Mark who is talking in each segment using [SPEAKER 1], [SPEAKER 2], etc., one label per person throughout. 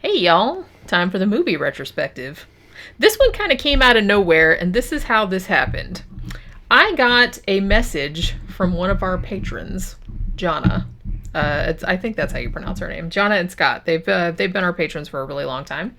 [SPEAKER 1] Hey y'all, time for the movie retrospective. This one kind of came out of nowhere, and this is how this happened. I got a message from one of our patrons, Jana. I think that's how you pronounce her name. Jana and Scott. They've been our patrons for a really long time.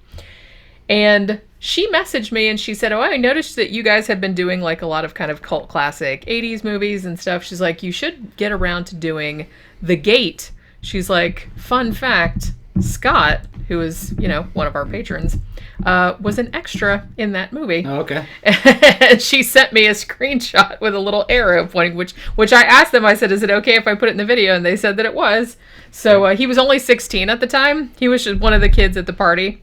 [SPEAKER 1] And she messaged me and she said, "Oh, I noticed that you guys have been doing like a lot of kind of cult classic 80s movies and stuff." She's like, "You should get around to doing The Gate." She's like, "Fun fact, Scott, who is, one of our patrons, was an extra in that movie."
[SPEAKER 2] Oh, okay.
[SPEAKER 1] And she sent me a screenshot with a little arrow pointing, which I asked them, I said, "Is it okay if I put it in the video?" And they said that it was. So he was only 16 at the time. He was just one of the kids at the party.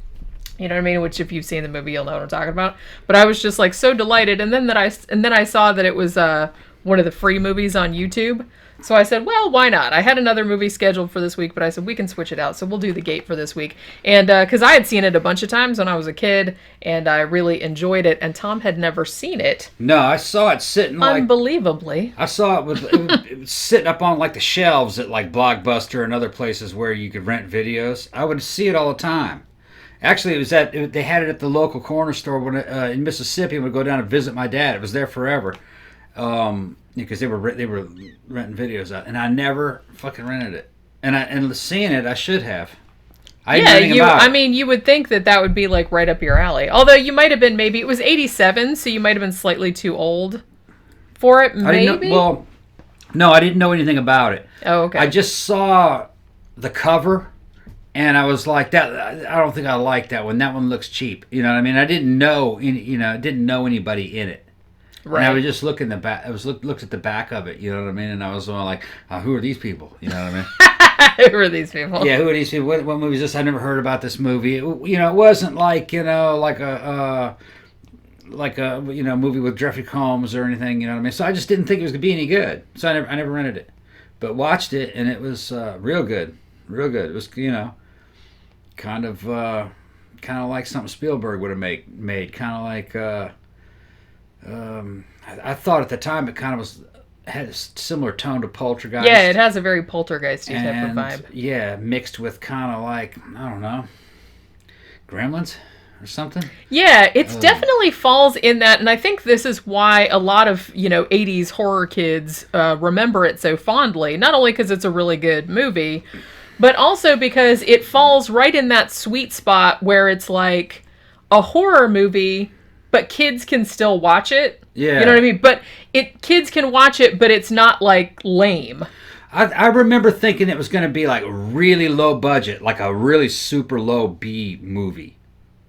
[SPEAKER 1] You know what I mean? Which, if you've seen the movie, you'll know what I'm talking about. But I was just like so delighted, and then I saw that it was one of the free movies on YouTube. So I said, well, why not? I had another movie scheduled for this week, but I said we can switch it out. So we'll do The Gate for this week, and because I had seen it a bunch of times when I was a kid, and I really enjoyed it, and Tom had never seen it.
[SPEAKER 2] No, I saw it sitting like
[SPEAKER 1] unbelievably.
[SPEAKER 2] I saw it it was sitting up on like the shelves at like Blockbuster and other places where you could rent videos. I would see it all the time. Actually, they had it at the local corner store in Mississippi. When I would go down and visit my dad. It was there forever, because they were renting videos out, and I never fucking rented it. And seeing it, I should have.
[SPEAKER 1] You would think that would be like right up your alley. Although you might have been, maybe it was 87, so you might have been slightly too old for it. Maybe.
[SPEAKER 2] No, I didn't know anything about it.
[SPEAKER 1] Oh, okay.
[SPEAKER 2] I just saw the cover. And I was like, that. I don't think I like that one. That one looks cheap. You know what I mean? I didn't know, didn't know anybody in it. Right. And I was just looking back. Looked at the back of it. You know what I mean? And I was like, who are these people? You know what I
[SPEAKER 1] mean? Who are these people?
[SPEAKER 2] Yeah, who are these people? What movie is this? I never heard about this movie. It wasn't like like a movie with Jeffrey Combs or anything. You know what I mean? So I just didn't think it was gonna be any good. So I never rented it, but watched it, and it was real good. Real good. It was kind of like something Spielberg would have made. Kind of like I thought at the time it kind of had a similar tone to Poltergeist.
[SPEAKER 1] Yeah, it has a very Poltergeist-y type of vibe.
[SPEAKER 2] Yeah, mixed with kind of like, I don't know, Gremlins or something.
[SPEAKER 1] Yeah, it definitely falls in that, and I think this is why a lot of 80s horror kids remember it so fondly. Not only because it's a really good movie, but also because it falls right in that sweet spot where it's like a horror movie, but kids can still watch it.
[SPEAKER 2] Yeah.
[SPEAKER 1] You know what I mean? But kids can watch it, but it's not like lame.
[SPEAKER 2] I remember thinking it was going to be like really low budget, like a really super low B movie.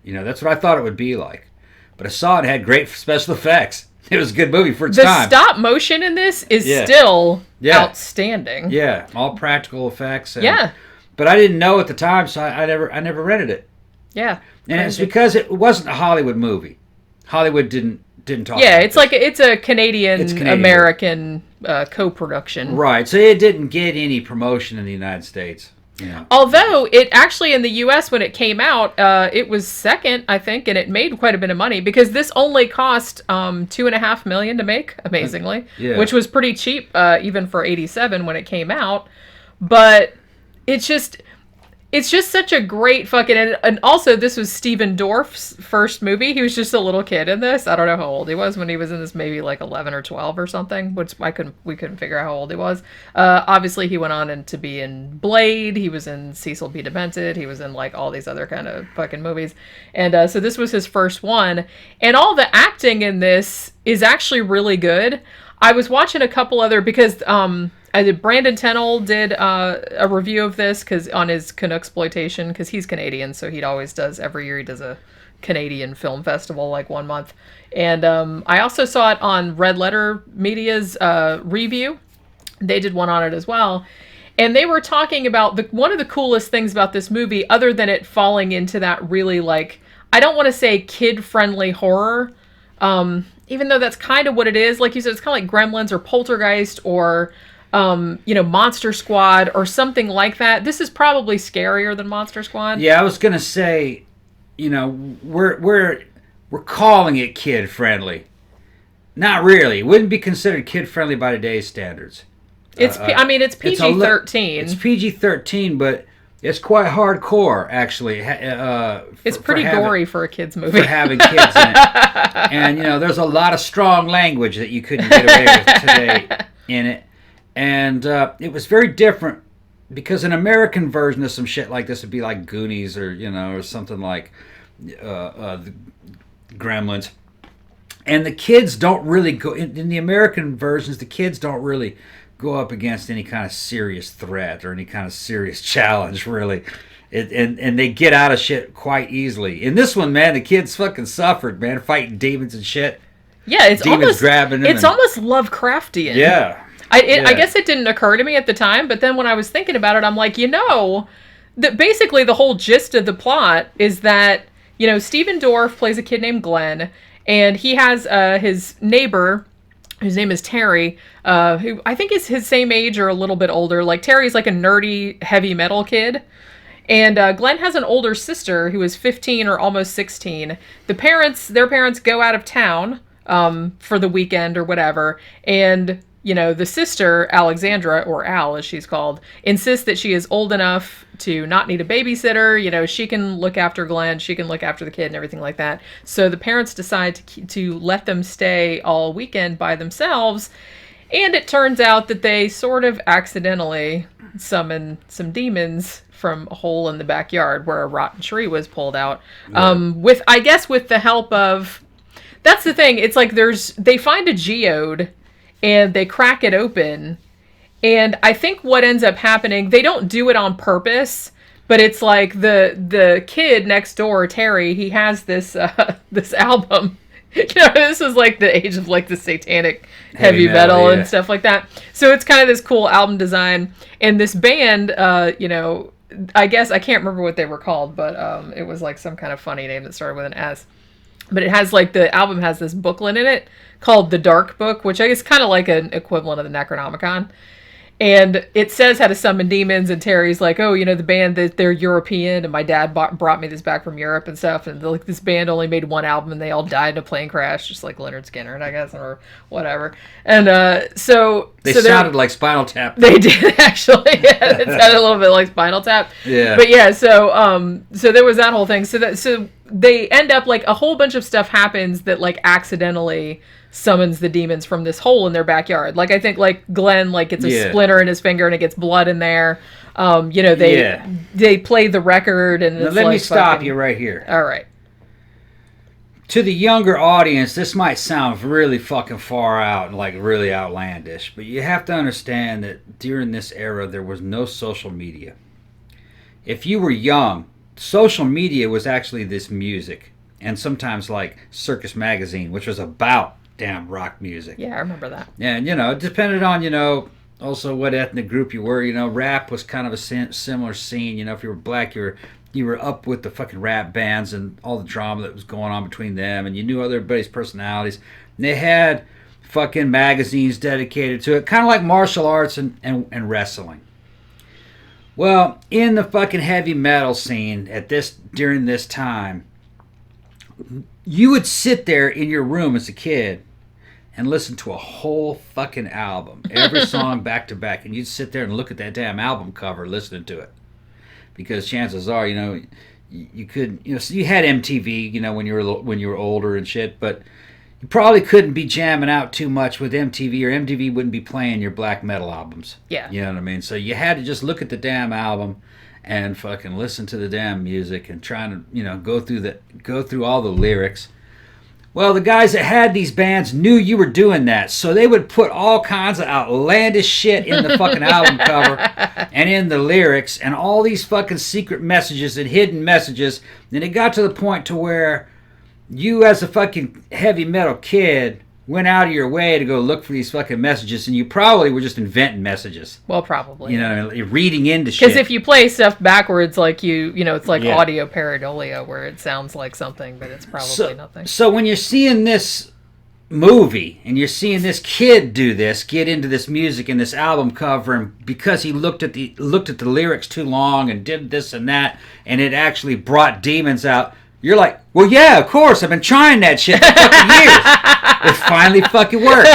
[SPEAKER 2] That's what I thought it would be like. But I saw it had great special effects. It was a good movie for its time.
[SPEAKER 1] The stop motion in this is still outstanding.
[SPEAKER 2] Yeah, all practical effects.
[SPEAKER 1] Yeah.
[SPEAKER 2] But I didn't know at the time, so I never rented it.
[SPEAKER 1] Yeah.
[SPEAKER 2] And it's because it wasn't a Hollywood movie. Hollywood didn't talk about it.
[SPEAKER 1] Yeah, it's a Canadian American co-production.
[SPEAKER 2] Right, so it didn't get any promotion in the United States.
[SPEAKER 1] Although it actually in the U.S. when it came out, it was second, I think, and it made quite a bit of money because this only cost $2.5 million to make, amazingly, which was pretty cheap even for '87 when it came out. But it's just such a great fucking, and also this was Stephen Dorff's first movie. He was just a little kid in this. I don't know how old he was when he was in this, maybe like 11 or 12 or something, which we couldn't figure out how old he was. Obviously he went on to be in Blade. He was in Cecil B. Demented. He was in like all these other kind of fucking movies. And so this was his first one. And all the acting in this is actually really good. I was watching a couple other, because Brandon Tennell did a review of this on his Canucksploitation, because he's Canadian, so every year he does a Canadian film festival like 1 month. And I also saw it on Red Letter Media's review. They did one on it as well. And they were talking about one of the coolest things about this movie, other than it falling into that really like, I don't want to say kid-friendly horror, even though that's kind of what it is. Like you said, it's kind of like Gremlins or Poltergeist or Monster Squad or something like that. This is probably scarier than Monster Squad.
[SPEAKER 2] Yeah, I was gonna say, we're calling it kid friendly. Not really. It wouldn't be considered kid friendly by today's standards.
[SPEAKER 1] It's PG-13.
[SPEAKER 2] It's PG-13, but It's quite hardcore, actually.
[SPEAKER 1] It's pretty gory for a kid's movie.
[SPEAKER 2] For having kids in it. And, there's a lot of strong language that you couldn't get away with today in it. And it was very different because an American version of some shit like this would be like Goonies or, or something like the Gremlins. And the kids don't really go... In the American versions, the kids don't really go up against any kind of serious threat or any kind of serious challenge, really. And they get out of shit quite easily. In this one, man, the kids fucking suffered, man, fighting demons and shit.
[SPEAKER 1] Yeah, it's
[SPEAKER 2] demons
[SPEAKER 1] almost
[SPEAKER 2] grabbing them.
[SPEAKER 1] It's almost Lovecraftian.
[SPEAKER 2] Yeah.
[SPEAKER 1] I guess it didn't occur to me at the time, but then when I was thinking about it, I'm like, that basically the whole gist of the plot is that, Stephen Dorff plays a kid named Glenn, and he has his neighbor, whose name is Terry, who I think is his same age or a little bit older. Like, Terry's like a nerdy, heavy metal kid. And Glenn has an older sister who is 15 or almost 16. Their parents go out of town for the weekend or whatever, and the sister, Alexandra, or Al as she's called, insists that she is old enough to not need a babysitter. She can look after Glenn, she can look after the kid and everything like that. So the parents decide to let them stay all weekend by themselves. And it turns out that they sort of accidentally summon some demons from a hole in the backyard where a rotten tree was pulled out. Yeah. With the help of... That's the thing. It's like they find a geode and they crack it open. And I think what ends up happening, they don't do it on purpose, but it's like the kid next door, Terry, he has this this album. This is like the age of like the satanic heavy metal and stuff like that. So it's kind of this cool album design. And this band, I guess, I can't remember what they were called, but it was like some kind of funny name that started with an S. But it has like, the album has this booklet in it called The Dark Book, which I guess is kind of like an equivalent of the Necronomicon. And it says how to summon demons, and Terry's like, the band, they're European, and my dad brought me this back from Europe and stuff, and like this band only made one album, and they all died in a plane crash, just like Leonard Skinner, I guess, or whatever. And so
[SPEAKER 2] sounded like Spinal Tap.
[SPEAKER 1] They did, actually. Yeah, it sounded a little bit like Spinal Tap.
[SPEAKER 2] Yeah.
[SPEAKER 1] But yeah, so there was that whole thing. So they end up, like, a whole bunch of stuff happens that, like, accidentally summons the demons from this hole in their backyard. Like, I think, like, Glenn, like, gets a splinter in his finger and it gets blood in there. They play the record and
[SPEAKER 2] now
[SPEAKER 1] it's
[SPEAKER 2] let
[SPEAKER 1] like
[SPEAKER 2] me stop you right here.
[SPEAKER 1] All right.
[SPEAKER 2] To the younger audience, this might sound really fucking far out and, like, really outlandish, but you have to understand that during this era, there was no social media. If you were young, social media was actually this music, and sometimes like Circus Magazine, which was about damn rock music.
[SPEAKER 1] Yeah, I remember that.
[SPEAKER 2] And it depended on also what ethnic group you were. Rap was kind of a similar scene. If you were black, you were up with the fucking rap bands and all the drama that was going on between them, and you knew everybody's personalities. And they had fucking magazines dedicated to it, kind of like martial arts and wrestling. Well, in the fucking heavy metal scene during this time, you would sit there in your room as a kid and listen to a whole fucking album, every song back to back, and you'd sit there and look at that damn album cover listening to it. Because chances are, you couldn't, so you had MTV, when you were older and shit, but you probably couldn't be jamming out too much with MTV, or MTV wouldn't be playing your black metal albums.
[SPEAKER 1] Yeah.
[SPEAKER 2] You know what I mean? So you had to just look at the damn album and fucking listen to the damn music and try to, go through all the lyrics. Well, the guys that had these bands knew you were doing that, so they would put all kinds of outlandish shit in the fucking album cover and in the lyrics, and all these fucking secret messages and hidden messages. And it got to the point to where you, as a fucking heavy metal kid, went out of your way to go look for these fucking messages, and you probably were just inventing messages.
[SPEAKER 1] Well, probably.
[SPEAKER 2] You're reading into shit.
[SPEAKER 1] Because if you play stuff backwards, like it's like audio pareidolia, where it sounds like something, but it's probably nothing. So
[SPEAKER 2] when you're seeing this movie, and you're seeing this kid get into this music and this album cover, and because he looked at the lyrics too long and did this and that, and it actually brought demons out, you're like, well, yeah, of course. I've been trying that shit for fucking years. It finally fucking worked.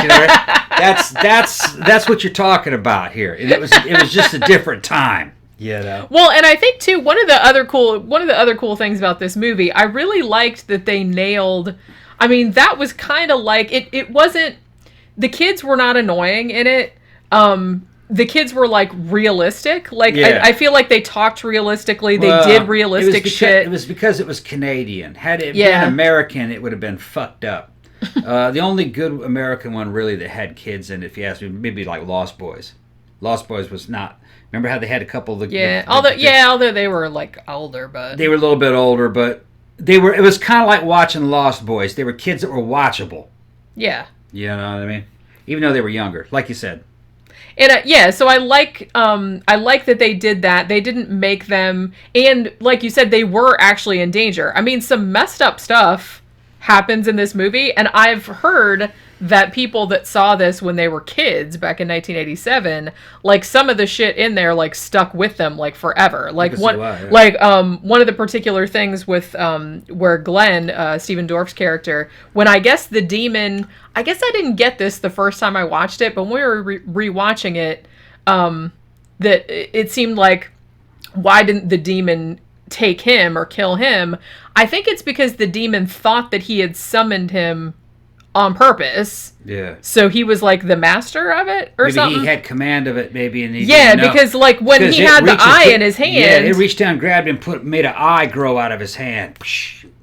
[SPEAKER 2] That's what you're talking about here. And it was just a different time. Yeah. No.
[SPEAKER 1] Well, and I think too one of the other cool things about this movie, I really liked that they nailed. I mean, that was kind of like it wasn't. The kids were not annoying in it. The kids were like realistic. Like I feel like they talked realistically. They did realistic shit.
[SPEAKER 2] It was because it was Canadian. Had it been American, it would have been fucked up. The only good American one really that had kids in it, if you ask me, maybe like Lost Boys. Lost Boys was not. Remember how they had a couple of
[SPEAKER 1] although they were like older, but
[SPEAKER 2] they were a little bit older, but they were. It was kind of like watching Lost Boys. They were kids that were watchable.
[SPEAKER 1] Yeah.
[SPEAKER 2] You know what I mean? Even though they were younger, like you said.
[SPEAKER 1] And so I like that they did that. They didn't make them, and like you said, they were actually in danger. I mean, some messed up stuff happens in this movie, and I've heard that people that saw this when they were kids back in 1987, like some of the shit in there like stuck with them like forever. Like one of the particular things with where Glenn, Stephen Dorff's character, when I guess the demon, I guess I didn't get this the first time I watched it, but when we were rewatching it, that it seemed like, why didn't the demon take him or kill him? I think it's because the demon thought that he had summoned him on purpose.
[SPEAKER 2] Yeah.
[SPEAKER 1] So he was like the master of it or something?
[SPEAKER 2] Maybe he had command of it, maybe. And
[SPEAKER 1] because like when he had the eye in his hand.
[SPEAKER 2] Yeah, it reached down, grabbed him, made an eye grow out of his hand.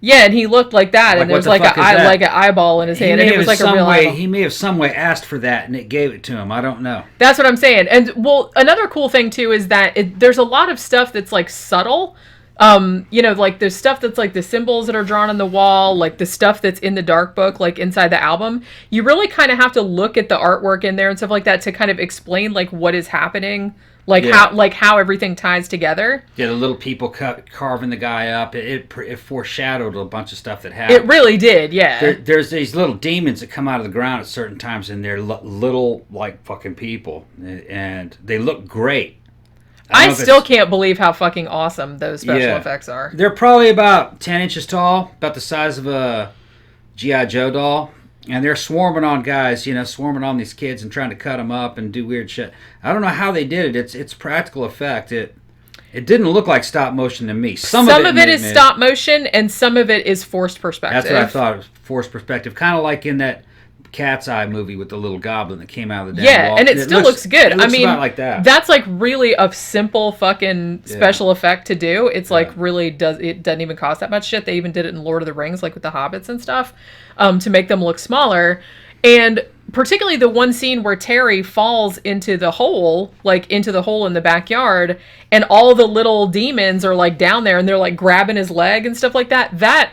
[SPEAKER 1] Yeah, and he looked like that, and there was like an eyeball in his hand, and it was like a real eyeball.
[SPEAKER 2] He may have some way asked for that, and it gave it to him. I don't know.
[SPEAKER 1] That's what I'm saying. And well, another cool thing too is that there's a lot of stuff that's like subtle. Like there's stuff that's like the symbols that are drawn on the wall, like the stuff that's in the dark book, like inside the album. You really kind of have to look at the artwork in there and stuff like that to kind of explain like what is happening, how everything ties together.
[SPEAKER 2] Yeah, the little people carving the guy up. It foreshadowed a bunch of stuff that happened.
[SPEAKER 1] It really did, yeah.
[SPEAKER 2] There's these little demons that come out of the ground at certain times, and they're little like fucking people, and they look great.
[SPEAKER 1] I still can't believe how fucking awesome those special effects are.
[SPEAKER 2] They're probably about 10 inches tall, about the size of a G.I. Joe doll. And they're swarming on guys, swarming on these kids and trying to cut them up and do weird shit. I don't know how they did it. It's practical effect. It didn't look like stop motion to me. Some of it is
[SPEAKER 1] stop motion, and some of it is forced perspective.
[SPEAKER 2] That's what I thought. It was forced perspective. Kind of like in that Cat's Eye movie with the little goblin that came out of the damn wall.
[SPEAKER 1] And it still looks good.
[SPEAKER 2] It looks about like that.
[SPEAKER 1] That's like really a simple fucking special effect to do. It's like really it doesn't even cost that much shit. They even did it in Lord of the Rings, like with the hobbits and stuff, to make them look smaller. And particularly the one scene where Terry falls into the hole in the backyard, and all the little demons are like down there and they're like grabbing his leg and stuff like that. That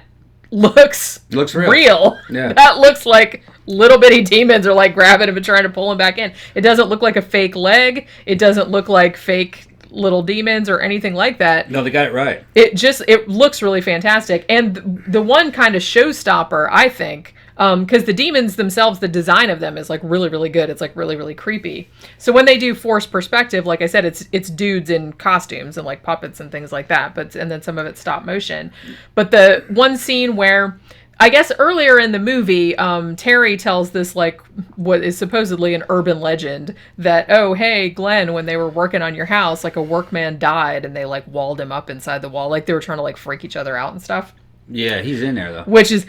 [SPEAKER 1] looks real.
[SPEAKER 2] Yeah.
[SPEAKER 1] That looks like little bitty demons are like grabbing him and trying to pull him back in. It doesn't look like a fake leg. It doesn't look like fake little demons or anything like that.
[SPEAKER 2] No, they got it right.
[SPEAKER 1] It looks really fantastic. And the one kind of showstopper, I think, because the demons themselves, the design of them is like really, really good. It's like really, really creepy. So when they do forced perspective, like I said, it's dudes in costumes and like puppets and things like that. And then some of it's stop motion. But the one scene where, I guess earlier in the movie, Terry tells this like what is supposedly an urban legend that, oh, hey, Glenn, when they were working on your house, like a workman died and they like walled him up inside the wall. Like they were trying to like freak each other out and stuff.
[SPEAKER 2] Yeah, he's in there though.
[SPEAKER 1] Which is,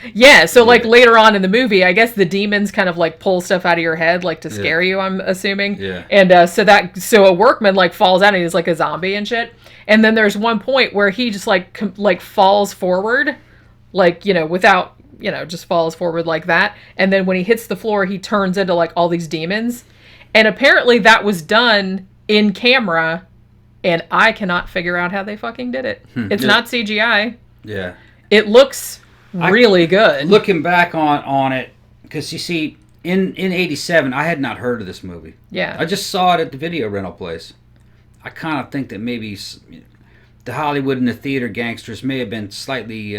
[SPEAKER 1] so like later on in the movie, I guess the demons kind of like pull stuff out of your head, like to scare you, I'm assuming.
[SPEAKER 2] Yeah.
[SPEAKER 1] And so a workman like falls out and he's like a zombie and shit. And then there's one point where he just like falls forward, like, without, just falls forward like that. And then when he hits the floor, he turns into like all these demons. And apparently that was done in camera, and I cannot figure out how they fucking did it. It's not CGI.
[SPEAKER 2] Yeah.
[SPEAKER 1] It looks really good.
[SPEAKER 2] Looking back on it, because you see, in 87, I had not heard of this movie.
[SPEAKER 1] Yeah.
[SPEAKER 2] I just saw it at the video rental place. I kind of think that maybe the Hollywood and the theater gangsters may have been slightly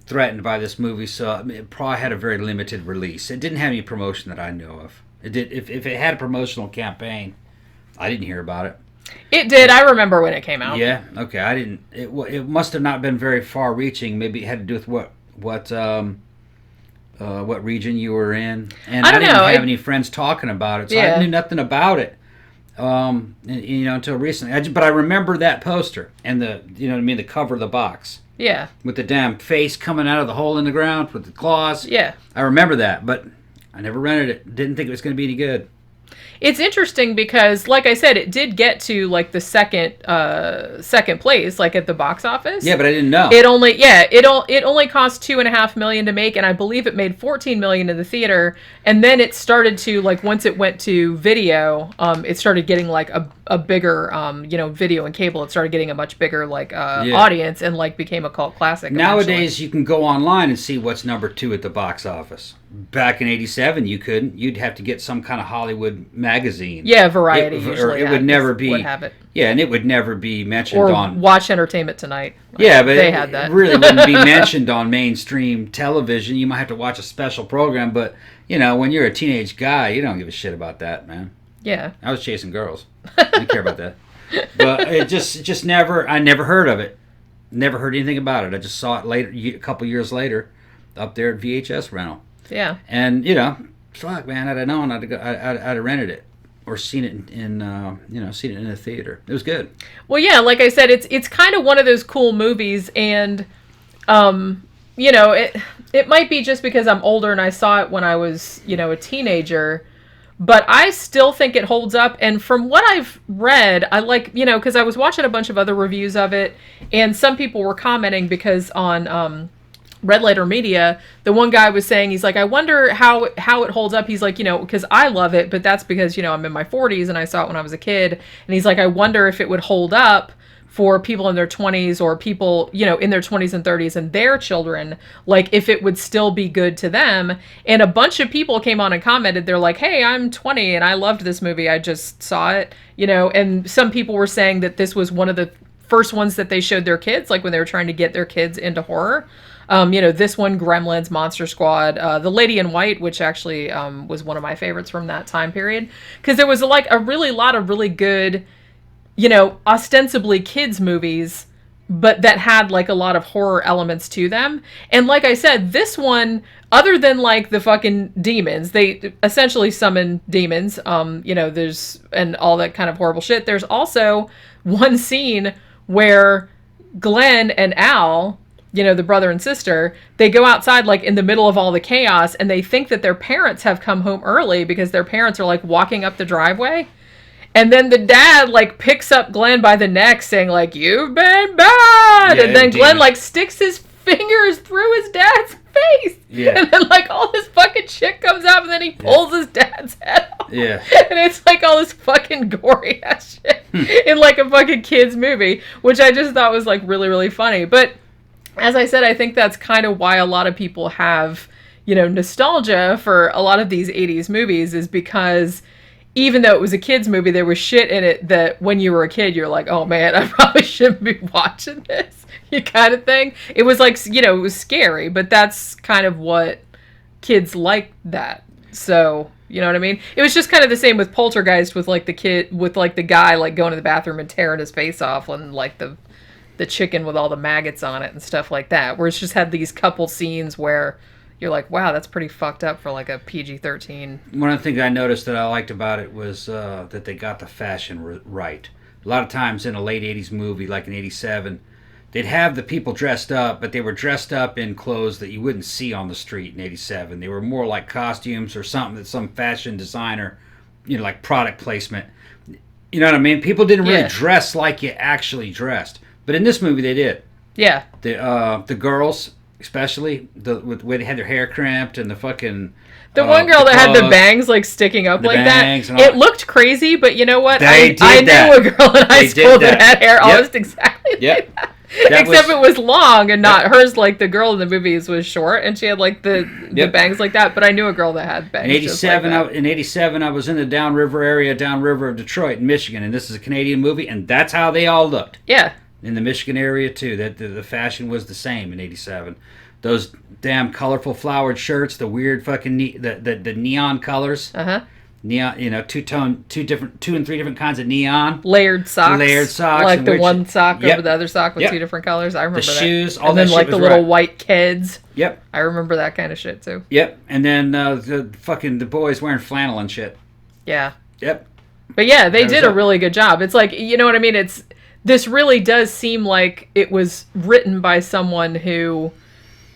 [SPEAKER 2] threatened by this movie, so it probably had a very limited release. It didn't have any promotion that I know of. It did. If it had a promotional campaign, I didn't hear about it.
[SPEAKER 1] It did. I remember when it came out.
[SPEAKER 2] Yeah. Okay. I didn't. It must have not been very far-reaching. Maybe it had to do with what region you were in. And I didn't have any friends talking about it, so I knew nothing about it. until recently. But I remember that poster and the cover of the box.
[SPEAKER 1] Yeah.
[SPEAKER 2] With the damn face coming out of the hole in the ground with the claws.
[SPEAKER 1] Yeah.
[SPEAKER 2] I remember that, but I never rented it. Didn't think it was going to be any good.
[SPEAKER 1] It's interesting because, like I said, it did get to like the second place, like at the box office.
[SPEAKER 2] Yeah, but I didn't know.
[SPEAKER 1] It only cost $2.5 million to make, and I believe it made $14 million in the theater. And then it started to, like, once it went to video, it started getting like a bigger, video and cable. It started getting a much bigger audience, and like became a cult classic.
[SPEAKER 2] Nowadays, you can go online and see what's number 2 at the box office. Back in '87, you couldn't. You'd have to get some kind of Hollywood magazine.
[SPEAKER 1] Yeah, Variety. It
[SPEAKER 2] would never be.
[SPEAKER 1] Would have it.
[SPEAKER 2] Yeah, and it would never be mentioned
[SPEAKER 1] or
[SPEAKER 2] on.
[SPEAKER 1] Watch Entertainment Tonight.
[SPEAKER 2] Yeah, but
[SPEAKER 1] they had that.
[SPEAKER 2] It really wouldn't be mentioned on mainstream television. You might have to watch a special program, but when you're a teenage guy, you don't give a shit about that, man.
[SPEAKER 1] Yeah.
[SPEAKER 2] I was chasing girls. I didn't care about that. But it just never. I never heard of it. Never heard anything about it. I just saw it later, a couple years later, up there at VHS rental.
[SPEAKER 1] Yeah.
[SPEAKER 2] And, fuck, man, I'd have known, I'd have rented it or seen it seen it in a theater. It was good.
[SPEAKER 1] Well, yeah, like I said, it's kind of one of those cool movies, and, it might be just because I'm older and I saw it when I was, a teenager, but I still think it holds up. And from what I've read, I like, because I was watching a bunch of other reviews of it, and some people were commenting because on, Red Letter Media, the one guy was saying, he's like, I wonder how it holds up. He's like, because I love it, but that's because, I'm in my 40s and I saw it when I was a kid. And he's like, I wonder if it would hold up for people in their 20s or people, in their 20s and 30s and their children, like if it would still be good to them. And a bunch of people came on and commented, they're like, hey, I'm 20 and I loved this movie. I just saw it, and some people were saying that this was one of the first ones that they showed their kids, like when they were trying to get their kids into horror. This one, Gremlins, Monster Squad, The Lady in White, which actually was one of my favorites from that time period. Because there was a lot of really good, ostensibly kids movies, but that had like a lot of horror elements to them. And like I said, this one, other than like the fucking demons, they essentially summon demons, there's, and all that kind of horrible shit. There's also one scene where Glenn and Al, the brother and sister, they go outside like in the middle of all the chaos, and they think that their parents have come home early because their parents are like walking up the driveway. And then the dad like picks up Glenn by the neck saying like, you've been bad. Yeah, and then Glenn like sticks his fingers through his dad's face. Yeah. And then like all this fucking shit comes out, and then he pulls his dad's head off.
[SPEAKER 2] Yeah.
[SPEAKER 1] And it's like all this fucking gory ass shit in like a fucking kid's movie, which I just thought was like really, really funny. But as I said, I think that's kind of why a lot of people have, nostalgia for a lot of these 80s movies, is because even though it was a kid's movie, there was shit in it that when you were a kid, you're like, oh man, I probably shouldn't be watching this, kind of thing. It was like, it was scary, but that's kind of what kids like that. So, you know what I mean? It was just kind of the same with Poltergeist, with like the guy like going to the bathroom and tearing his face off, and like the chicken with all the maggots on it and stuff like that, where it's just had these couple scenes where you're like, wow, that's pretty fucked up for like a PG-13.
[SPEAKER 2] One of the things I noticed that I liked about it was that they got the fashion right. A lot of times in a late 80s movie, like in 87, they'd have the people dressed up, but they were dressed up in clothes that you wouldn't see on the street in 87. They were more like costumes or something that some fashion designer, like product placement. You know what I mean? People didn't really dress like you actually dressed. But in this movie, they did. Yeah. The girls, especially, the way they had their hair crimped and the fucking...
[SPEAKER 1] The one girl that had the bangs like sticking up like that. It looked crazy, but you know what? I knew a girl in high school that had hair almost exactly like that. Except it was long and not hers. Like the girl in the movies was short and she had like the bangs like that. But I knew a girl that had bangs.
[SPEAKER 2] In 87, I was in the downriver area, downriver of Detroit, in Michigan, and this is a Canadian movie, and that's how they all looked. Yeah. In the Michigan area too, that the fashion was the same in 87. Those damn colorful flowered shirts, the weird fucking the neon colors. Neon, two and three different kinds of neon.
[SPEAKER 1] Layered socks. Like the one sock over the other sock with two different colors. I remember
[SPEAKER 2] the
[SPEAKER 1] that.
[SPEAKER 2] Shoes, all
[SPEAKER 1] and
[SPEAKER 2] that
[SPEAKER 1] then like the little white kids.
[SPEAKER 2] Yep.
[SPEAKER 1] I remember that kind of shit too.
[SPEAKER 2] Yep. And then the boys wearing flannel and shit.
[SPEAKER 1] Yeah.
[SPEAKER 2] Yep.
[SPEAKER 1] But yeah, they did a really good job. It's like, you know what I mean? This really does seem like it was written by someone who,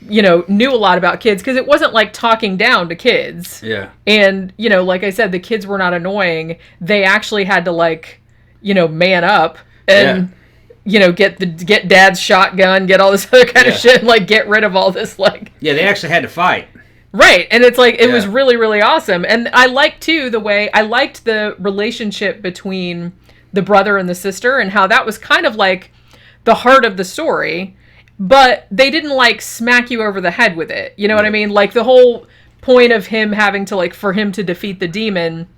[SPEAKER 1] you know, knew a lot about kids, because it wasn't like talking down to kids.
[SPEAKER 2] Yeah.
[SPEAKER 1] And, you know, like I said, the kids were not annoying. They actually had to, like, you know, man up and, you know, get dad's shotgun, get all this other kind of shit, and, like, get rid of all this, like...
[SPEAKER 2] Yeah, they actually had to fight.
[SPEAKER 1] Right, and it's like, it was really, really awesome. And I liked, too, I liked the relationship between the brother and the sister, and how that was kind of like the heart of the story, but they didn't, like, smack you over the head with it. You know what I mean? Like, the whole point of him having to, like, for him to defeat the demon,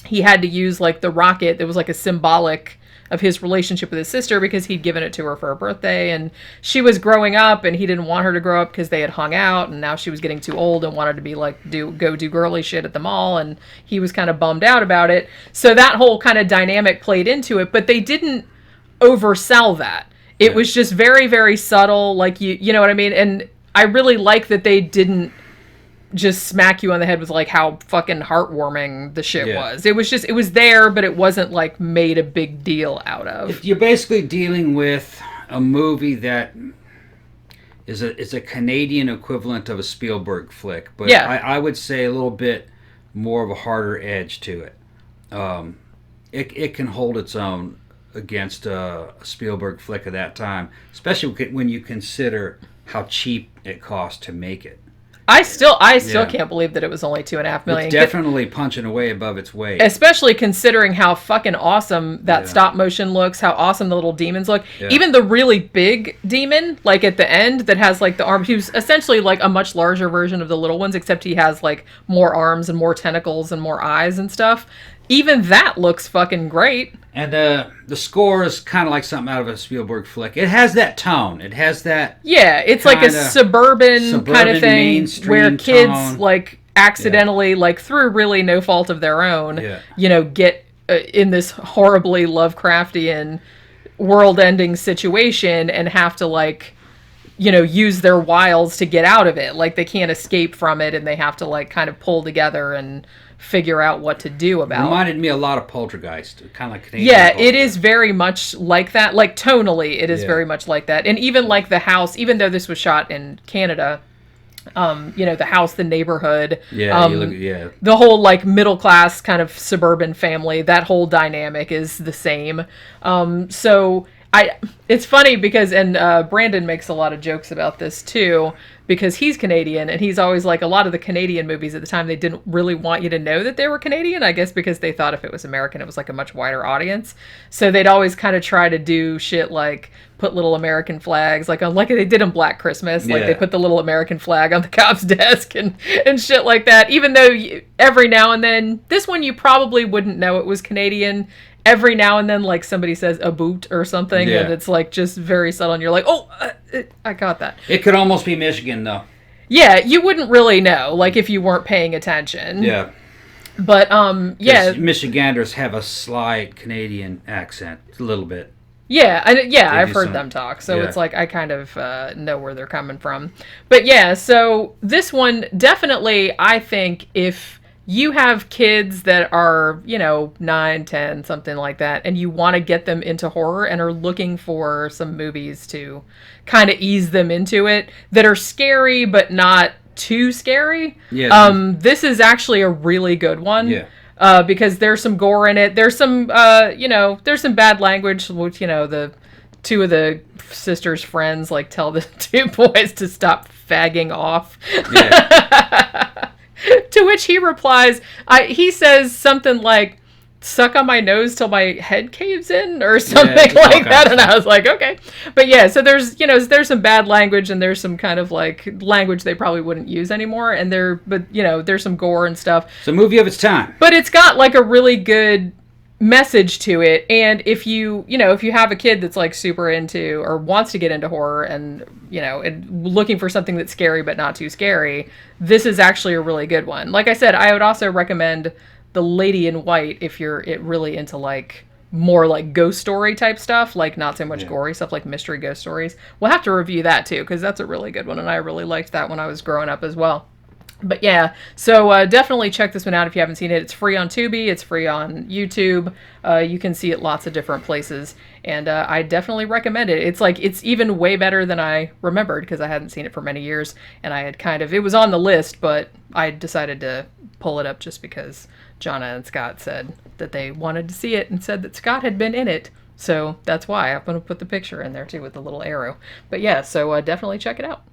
[SPEAKER 1] he had to use, like, the rocket that was, like, a symbolic of his relationship with his sister, because he'd given it to her for her birthday, and she was growing up, and he didn't want her to grow up because they had hung out, and now she was getting too old and wanted to be like go do girly shit at the mall, and he was kind of bummed out about it. So that whole kind of dynamic played into it, but they didn't oversell that. It was just very, very subtle, like you know what I mean? And I really like that they didn't just smack you on the head with, like, how fucking heartwarming the shit was. It was just, it was there, but it wasn't, like, made a big deal out of.
[SPEAKER 2] You're basically dealing with a movie that is a Canadian equivalent of a Spielberg flick, but I would say a little bit more of a harder edge to it. It can hold its own against a Spielberg flick of that time, especially when you consider how cheap it cost to make it.
[SPEAKER 1] I still can't believe that it was only $2.5 million.
[SPEAKER 2] It's definitely punching away above its weight.
[SPEAKER 1] Especially considering how fucking awesome that stop motion looks, how awesome the little demons look. Yeah. Even the really big demon, like at the end, that has like the arms. He was essentially like a much larger version of the little ones, except he has like more arms and more tentacles and more eyes and stuff. Even that looks fucking great. And
[SPEAKER 2] the score is kind of like something out of a Spielberg flick. It has that tone. It has that...
[SPEAKER 1] Yeah, it's like a suburban kind of thing where kids, tone. Like, accidentally, like, through really no fault of their own, you know, get in this horribly Lovecraftian, world-ending situation and have to, like, you know, use their wiles to get out of it. Like, they can't escape from it, and they have to, like, kind of pull together and figure out what to do about it.
[SPEAKER 2] Reminded me a lot of Poltergeist, kind of like Canadian.
[SPEAKER 1] Yeah, it is very much like that. Like, tonally, it is very much like that. And even like the house, even though this was shot in Canada, you know, the house, the neighborhood, the whole like middle class kind of suburban family, that whole dynamic is the same. So it's funny because, and Brandon makes a lot of jokes about this too, because he's Canadian, and he's always like, a lot of the Canadian movies at the time, they didn't really want you to know that they were Canadian, I guess because they thought if it was American, it was like a much wider audience. So they'd always kind of try to do shit like put little American flags, like they did in Black Christmas, like they put the little American flag on the cop's desk and shit like that, even though every now and then, this one you probably wouldn't know it was Canadian. Every now and then, like, somebody says a boot or something, and it's, like, just very subtle, and you're like, oh, I got that.
[SPEAKER 2] It could almost be Michigan, though.
[SPEAKER 1] Yeah, you wouldn't really know, like, if you weren't paying attention.
[SPEAKER 2] Yeah.
[SPEAKER 1] But, yeah.
[SPEAKER 2] Michiganders have a slight Canadian accent, a little bit.
[SPEAKER 1] Yeah, I've heard them talk, so it's like I kind of know where they're coming from. But, yeah, so this one, definitely, I think, if you have kids that are, you know, 9, 10, something like that, and you want to get them into horror and are looking for some movies to kind of ease them into it that are scary but not too scary, this is actually a really good one. Yeah. Because there's some gore in it. There's some, you know, there's some bad language, which, you know, the two of the sisters' friends, like, tell the two boys to stop fagging off. Yeah. To which he replies, he says something like, suck on my nose till my head caves in, or something like that. And I was like, okay. But yeah, so there's, you know, there's some bad language, and there's some kind of like language they probably wouldn't use anymore. And but you know, there's some gore and stuff.
[SPEAKER 2] It's a movie of its time.
[SPEAKER 1] But it's got like a really good message to it, and if you have a kid that's like super into or wants to get into horror and, you know, and looking for something that's scary but not too scary, this is actually a really good one. Like I said, I would also recommend The Lady in White if you're really into like more like ghost story type stuff, like not so much gory stuff, like mystery ghost stories. We'll have to review that too, because that's a really good one, and I really liked that when I was growing up as well. But yeah, so definitely check this one out if you haven't seen it. It's free on Tubi. It's free on YouTube. You can see it lots of different places. And I definitely recommend it. It's even way better than I remembered because I hadn't seen it for many years. And I had it was on the list, but I decided to pull it up just because Jana and Scott said that they wanted to see it and said that Scott had been in it. So that's why I'm going to put the picture in there too with the little arrow. But yeah, so definitely check it out.